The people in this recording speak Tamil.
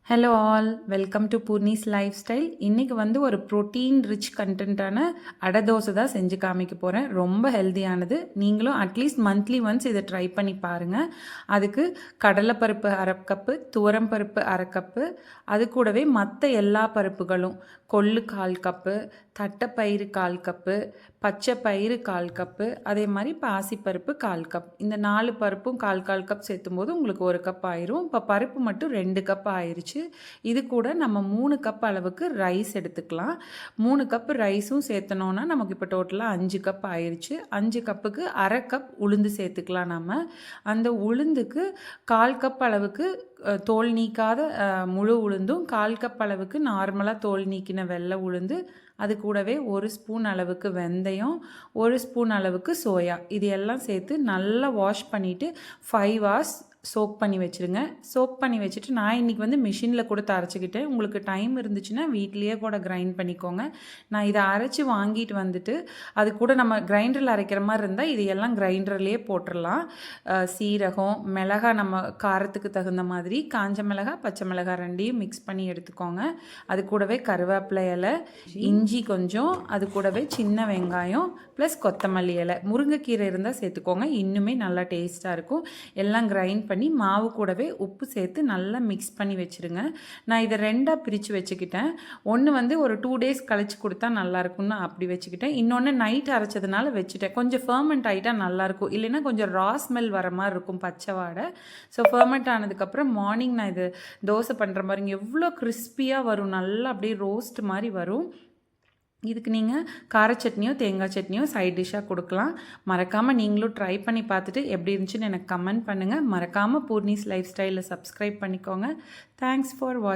Hello all, welcome to Poorni's life style. இன்றைக்கி வந்து ஒரு ப்ரோட்டீன் ரிச் கண்டென்ட்டான அடை தோசை தான் செஞ்சு காமிக்க போகிறேன். ரொம்ப ஹெல்த்தியானது. நீங்களும் அட்லீஸ்ட் மந்த்லி ஒன்ஸ் இதை ட்ரை பண்ணி பாருங்கள். அதுக்கு கடலைப்பருப்பு அரை கப்பு, துவரம் பருப்பு அரை கப்பு, அது கூடவே மற்ற எல்லா பருப்புகளும் கொள்ளு 1/4 கப்பு, தட்டைப்பயிறு 1/4 கப்பு, பச்சை பயிறு 1/4 கப்பு, அதே மாதிரி பாசிப்பருப்பு 1/4 கப். இந்த 4 பருப்பும் 1/4 கப் சேர்த்தும் போது உங்களுக்கு 1 கப் ஆயிரும். இப்போ பருப்பு மட்டும் 2 கப் ஆயிடுச்சு. இது கூட நம்ம 3 கப் அளவுக்கு ரைஸ் எடுத்துக்கலாம். 3 கப் ரைஸும் சேர்த்தனோன்னா நமக்கு இப்போ டோட்டலாக 5 கப் ஆயிடுச்சு. 5 கப்புக்கு அரை கப் உளுந்து சேர்த்துக்கலாம். நம்ம அந்த உளுந்துக்கு 1/4 கப் அளவுக்கு தோல் நீக்காத முழு உளுந்தும், 1/4 கப் அளவுக்கு நார்மலாக தோல் நீக்கின வெள்ளை உளுந்து, அது கூடவே 1 ஸ்பூன் அளவுக்கு வெந்தயம், 1 ஸ்பூன் அளவுக்கு சோயா, இது எல்லாம் சேர்த்து நல்லா வாஷ் பண்ணிவிட்டு 5 hours சோக் பண்ணி வச்சுருங்க. சோக் பண்ணி வச்சுட்டு நான் இன்றைக்கி வந்து மிஷினில் கொடுத்து அரைச்சிக்கிட்டேன். உங்களுக்கு டைம் இருந்துச்சுன்னா வீட்லேயே கூட கிரைண்ட் பண்ணிக்கோங்க. நான் இதை அரைச்சி வாங்கிட்டு வந்துட்டு அது கூட நம்ம கிரைண்டரில் அரைக்கிற மாதிரி இருந்தால் இதையெல்லாம் கிரைண்டர்லேயே போட்டுடலாம். சீரகம், மிளகாய் நம்ம காரத்துக்கு தகுந்த மாதிரி, காஞ்ச மிளகாய், பச்சை மிளகாய் ரெண்டையும் மிக்ஸ் பண்ணி எடுத்துக்கோங்க. அது கூடவே கருவேப்பிலை இலை, இஞ்சி கொஞ்சம், அது கூடவே சின்ன வெங்காயம் ப்ளஸ் கொத்தமல்லி இலை, முருங்கைக்கீரை இருந்தால் சேர்த்துக்கோங்க, இன்னுமே நல்லா டேஸ்ட்டாக இருக்கும். எல்லாம் கிரைண்ட் பண்ணி மாவு கூடவே உப்பு சேர்த்து நல்லா மிக்ஸ் பண்ணி வச்சுருங்க. நான் இதை 2ஆக பிரித்து வச்சுக்கிட்டேன். ஒன்று வந்து ஒரு 2 days கழித்து கொடுத்தா நல்லாயிருக்கும்னு அப்படி வச்சுக்கிட்டேன். இன்னொன்று நைட் அரைச்சதுனால வச்சுட்டேன். கொஞ்சம் ஃபர்மெண்ட் ஆகிட்டால் நல்லாயிருக்கும், இல்லைன்னா கொஞ்சம் ரா ஸ்மெல் வர மாதிரி இருக்கும், பச்சை வாடை. ஸோ ஃபர்மெண்ட் ஆனதுக்கப்புறம் மார்னிங் நான் இது தோசை பண்ணுற மாதிரிங்க எவ்வளோ கிறிஸ்பியாக வரும், நல்லா அப்படியே ரோஸ்ட் மாதிரி வரும். இதுக்கு நீங்கள் கார சட்னியோ தேங்காய் சட்னியோ சைட் டிஷ்ஷாக கொடுக்கலாம். மறக்காமல் நீங்களும் ட்ரை பண்ணி பார்த்துட்டு எப்படி இருந்துச்சுன்னு எனக்கு கமெண்ட் பண்ணுங்கள். மறக்காமல் பூர்ணிஸ் லைஃப் ஸ்டைலில் சப்ஸ்கிரைப் பண்ணிக்கோங்க. தேங்க்ஸ் ஃபார் வாட்சிங்.